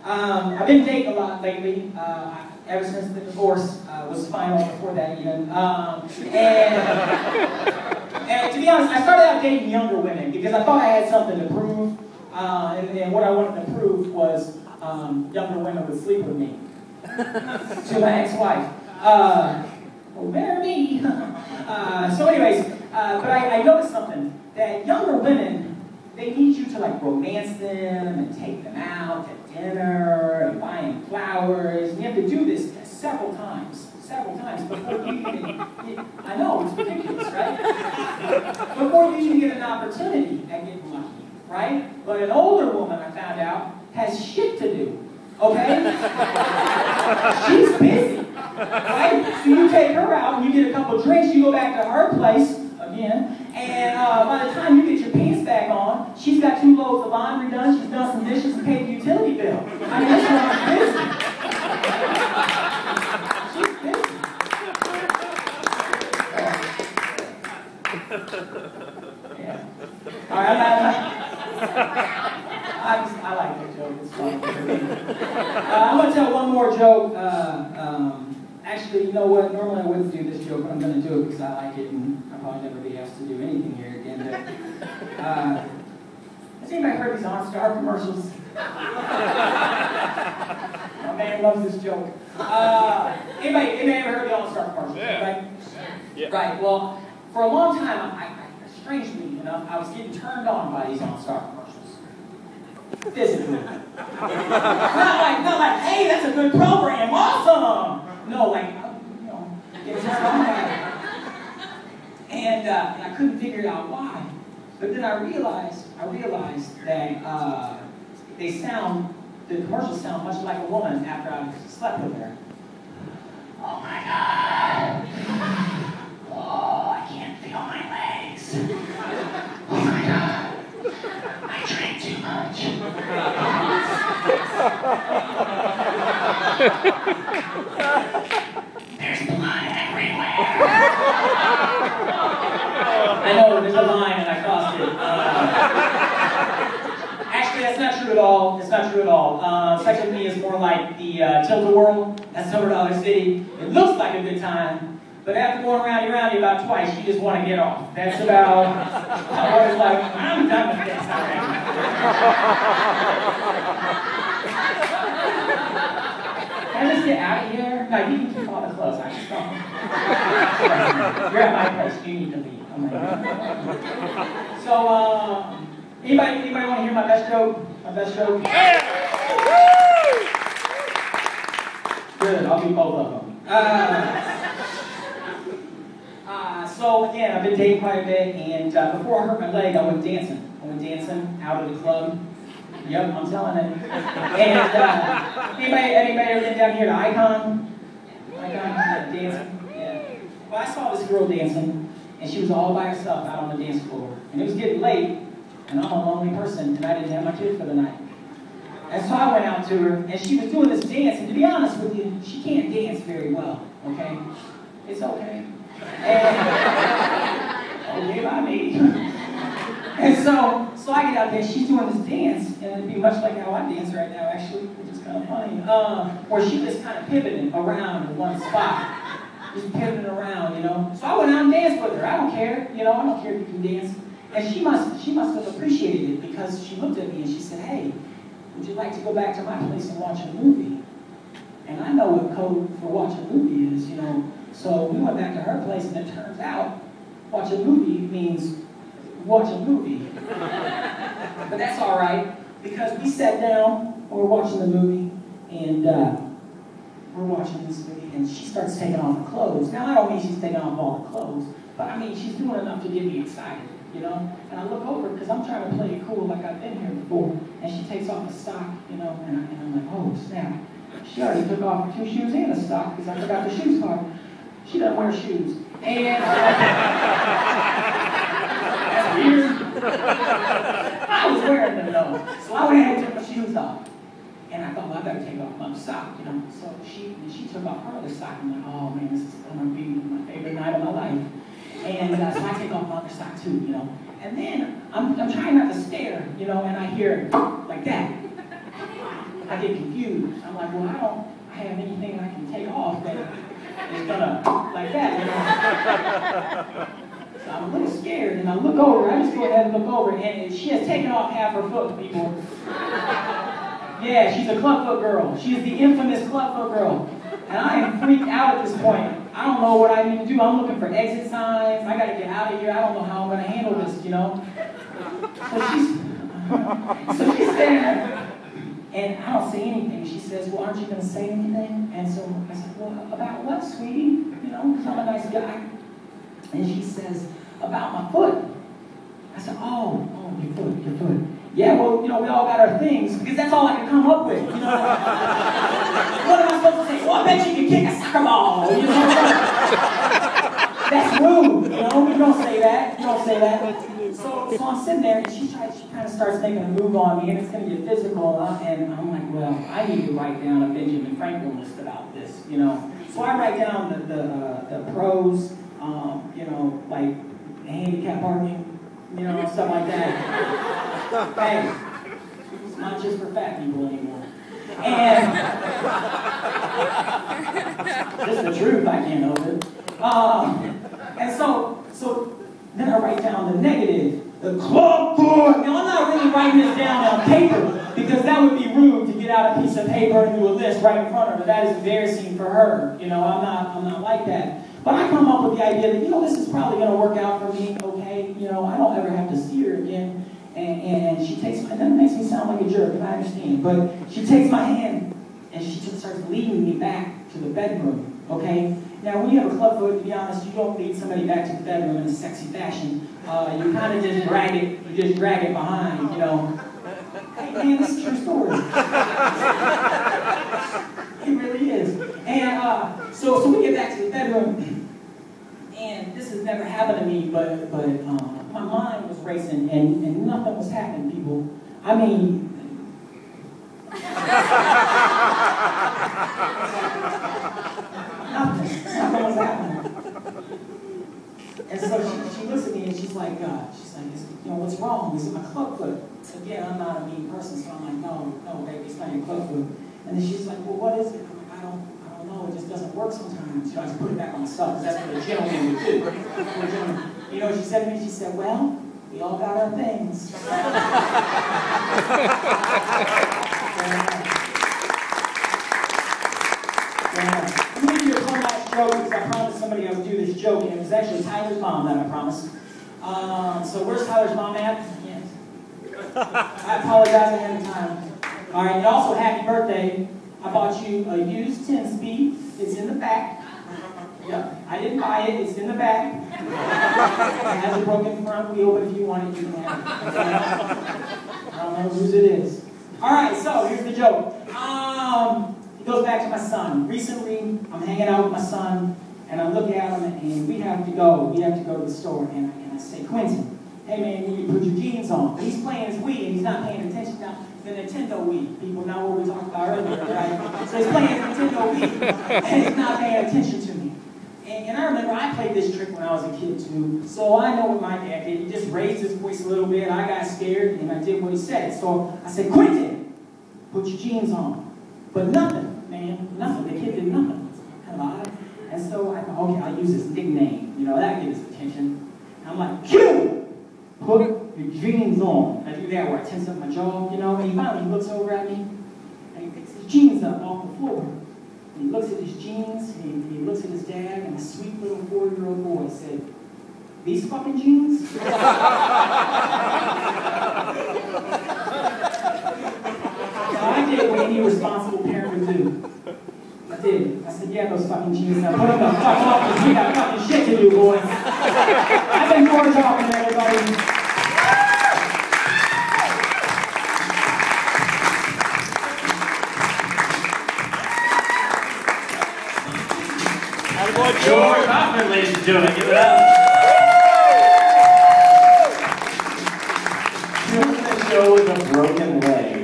I've been dating a lot lately, ever since the divorce was final, before that even. And to be honest, I started out dating younger women because I thought I had something to prove. And what I wanted to prove was younger women would sleep with me. To my ex-wife. Well, marry me. So anyways, but I noticed something, that younger women, they need you to like romance them and take them out to dinner and buy them flowers. And you have to do this several times before you even, I know, it's ridiculous, right? Before you even get an opportunity at getting lucky, right? But an older woman, I found out, has shit to do, okay? She's busy, right? So you take her out and you get a couple drinks, you go back to her place, again, and by the time you get your pants back on, she's got 2 loads of laundry done, she's done some dishes and paid the utility bill. I mean, this woman's busy. She's busy. Yeah. All right, I like that joke, it's fun for me. I'm going to tell one more joke. Actually, you know what? Normally I wouldn't do this joke, but I'm going to do it because I like it, and I'll probably never be asked to do anything here again. But, has anybody heard these OnStar commercials? My man loves this joke. Anybody ever heard the OnStar commercials? Yeah. Right? Yeah. Right. Well, for a long time, strangely enough, I was getting turned on by these OnStar commercials. Physically. not like, hey, that's a good program, awesome! No, like, you know, get turned on by it. And I couldn't figure out why. But then I realized that the commercials sound much like a woman after I slept with her. Oh my God. Oh, I can't feel my legs. Oh my God. I drank too much. There's blood everywhere. I know there's a line and I crossed it. Actually, that's not true at all. It's not true at all. Sex with me is more like the Tilt-A-Whirl. That's $100 City. It looks like a good time, but after going round about twice, you just want to get off. That's about what it's like. I'm done with this already. Can I just get out of here? No, you can keep all the clothes. I just don't. You're at my place. You need to leave. Oh my God. So, anybody want to hear my best joke? My best joke? Yeah! Good. I'll do both of them. So again, I've been dating quite a bit, and before I hurt my leg, I went dancing. I went dancing out of the club. Yep, I'm telling it. And anybody ever been down here to Icon? Dancing? Yeah. Well, I saw this girl dancing, and she was all by herself out on the dance floor. And it was getting late, and I'm a lonely person, and I didn't have my kid for the night. And so I went out to her, and she was doing this dance, and to be honest with you, she can't dance very well, okay? It's okay. And, okay by me. And so I get out there, she's doing this dance, and it'd be much like how I dance right now, actually, which is kind of funny, where she's just kind of pivoting around in one spot. Just pivoting around, you know. So I went out and danced with her. I don't care, you know, I don't care if you can dance. And she must have appreciated it because she looked at me and she said, hey, would you like to go back to my place and watch a movie? And I know what code for watch a movie is, you know. So we went back to her place, and it turns out watch a movie means watch a movie. But that's all right, because we sat down, we're watching the movie, and we're watching this movie, and she starts taking off her clothes. Now, I don't mean she's taking off all the clothes, but I mean she's doing enough to get me excited, you know? And I look over, because I'm trying to play it cool like I've been here before, and she takes off a sock, you know, and I'm like, oh, snap. She already took off her 2 shoes and a sock, because I forgot the shoes part. She doesn't wear shoes. And that's weird. I was wearing them though. So I went ahead and took my shoes off. And I thought, well, I better take off my sock, you know. So she took off her other sock. I'm like, oh man, this is gonna be my favorite night of my life. And so I take off my other sock too, you know. And then I'm trying not to stare, you know, and I hear like that. get confused. I'm like, well, I don't have anything I can take off that is gonna, like that, you know? So I'm a little scared, and I look over. I just go ahead and look over, and she has taken off half her foot, people. Yeah, she's a clubfoot girl. She is the infamous clubfoot girl. And I am freaked out at this point. I don't know what I need to do. I'm looking for exit signs. I gotta get out of here. I don't know how I'm gonna handle this, you know? So she's standing there, and I don't say anything. She says, well, aren't you gonna say anything? And so I said, well, about what, sweetie? You know, because I'm a nice guy. And she says, about my foot. I said, oh, your foot. Yeah, well, you know, we all got our things, because that's all I can come up with, you know? What am I supposed to say? Well, I bet you can kick a soccer ball, you know? That's rude, you know? You don't say that. You don't say that. So I'm sitting there, and she kind of starts making a move on me, and it's going to get physical, and I'm like, well, I need to write down a Benjamin Franklin list about this, you know? So I write down the pros, you know, like handicap parking, you know, stuff like that. Hey, it's not just for fat people anymore. And this is the truth, I can't help it. And so then I write down the negative, the club foot. Now I'm not really writing this down on paper because that would be rude to get out a piece of paper and do a list right in front of her. That is embarrassing for her. You know, I'm not like that. But I come up with the idea that, you know, this is probably going to work out for me, okay? You know, I don't ever have to see her again. And she takes my, that makes me sound like a jerk, and I understand, but she takes my hand and she just starts leading me back to the bedroom, okay? Now, when you have a clubfoot, to be honest, you don't lead somebody back to the bedroom in a sexy fashion. You kind of just drag it behind, you know. Hey, man, this is a true story. It really is. And so we get back to the bedroom, and this has never happened to me, but my mind was racing, and nothing was happening, people. I mean, nothing was happening. And so she looks at me, and she's like, you know, what's wrong? Is it my clubfoot? Again, I'm not a mean person, so I'm like, no, baby, it's not your clubfoot. And then she's like, well, what is it? I'm like, I don't know, it just doesn't work sometimes. You know, I just put it back on myself, because that's what a gentleman would do. You know what she said to me? She said, well, we all got our things. I'm going to do a climax joke, because I promised somebody I would do this joke, and it was actually Tyler's mom that I promised. So where's Tyler's mom at? Yes. I apologize ahead of time. All right, and also happy birthday. I bought you a used 10-speed. It's in the back. Yep, I didn't buy it. It's in the back. It has a broken front wheel, but if you want it, you can have it. I don't know whose it is. All right, so here's the joke. It goes back to my son. Recently, I'm hanging out with my son, and I look at him, and we have to go to the store, and I say, Quentin, hey man, you need to put your jeans on. But he's playing his Wii, and he's not paying attention. Now, the Nintendo Wii, people know what we talked about earlier, right? So he's playing his Nintendo Wii, and he's not paying attention to me. And I remember I played this trick when I was a kid too, so I know what my dad did. He just raised his voice a little bit, I got scared, and I did what he said. So I said, Quentin, put your jeans on. But nothing, man, nothing. The kid did nothing. Kind of odd. And so I thought, okay, I'll use his nickname. You know, that'll get his attention. And I'm like, Q! Put your jeans on. I do that where I tense up my jaw, you know, and he finally looks over at me, and he picks his jeans up off the floor. And he looks at his jeans, and he looks at his dad, and a sweet little 4-year-old boy said, these fucking jeans? So I did what any responsible parent would do. I did. I said, yeah, those fucking jeans. Now put them the fuck off, because we got fucking shit to do, boys. I've been more talking, everybody. George Hoffman, ladies and gentlemen, give it up. The show with a broken leg.